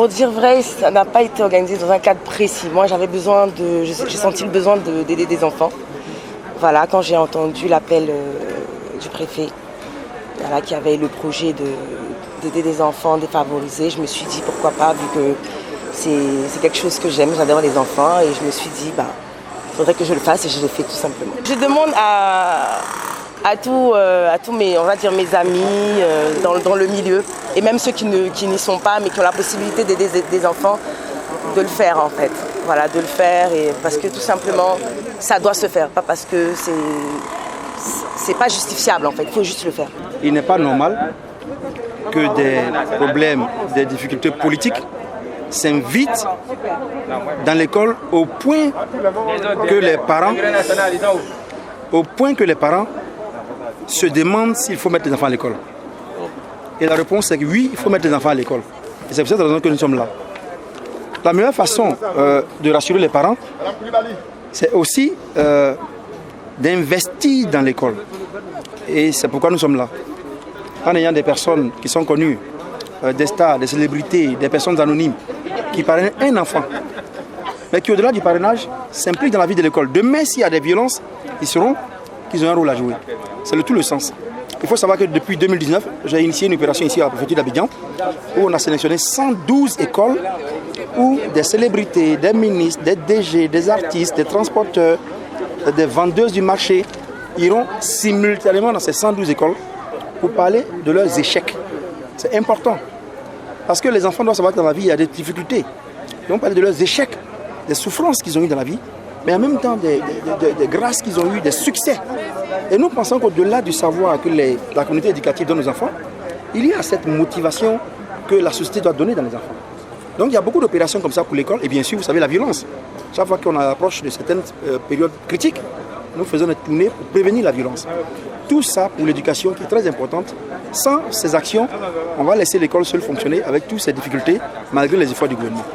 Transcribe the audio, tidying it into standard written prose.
Pour dire vrai, ça n'a pas été organisé dans un cadre précis. Moi, j'ai senti le besoin d'aider des enfants. Voilà, quand j'ai entendu l'appel du préfet, voilà, qui avait le projet d'aider des enfants défavorisés, je me suis dit pourquoi pas, vu que c'est quelque chose que j'adore les enfants, et je me suis dit, il faudrait que je le fasse, et je l'ai fait tout simplement. Je demande à tous mes amis dans le milieu, et même ceux qui n'y sont pas, mais qui ont la possibilité d'aider des enfants, de le faire en fait. Voilà, de le faire, et parce que tout simplement, ça doit se faire, pas parce que c'est pas justifiable en fait, il faut juste le faire. Il n'est pas normal que des problèmes, des difficultés politiques s'invitent dans l'école au point que les parents se demandent s'il faut mettre les enfants à l'école. Et la réponse est que oui, il faut mettre les enfants à l'école. Et c'est pour cette raison que nous sommes là. La meilleure façon de rassurer les parents, c'est aussi d'investir dans l'école. Et c'est pourquoi nous sommes là. En ayant des personnes qui sont connues, des stars, des célébrités, des personnes anonymes, qui parrainent un enfant, mais qui au-delà du parrainage s'impliquent dans la vie de l'école. Demain, s'il y a des violences, ils ont un rôle à jouer. C'est tout le sens. Il faut savoir que depuis 2019, j'ai initié une opération ici à la préfecture d'Abidjan, où on a sélectionné 112 écoles où des célébrités, des ministres, des DG, des artistes, des transporteurs, des vendeuses du marché iront simultanément dans ces 112 écoles pour parler de leurs échecs. C'est important. Parce que les enfants doivent savoir que dans la vie, il y a des difficultés. Ils vont parler de leurs échecs, des souffrances qu'ils ont eues dans la vie, mais en même temps des grâces qu'ils ont eues, des succès. Et nous pensons qu'au-delà du savoir que la communauté éducative donne aux enfants, il y a cette motivation que la société doit donner dans les enfants. Donc il y a beaucoup d'opérations comme ça pour l'école. Et bien sûr, vous savez, la violence. Chaque fois qu'on approche de certaines périodes critiques, nous faisons des tournées pour prévenir la violence. Tout ça pour l'éducation qui est très importante. Sans ces actions, on va laisser l'école seule fonctionner avec toutes ces difficultés, malgré les efforts du gouvernement.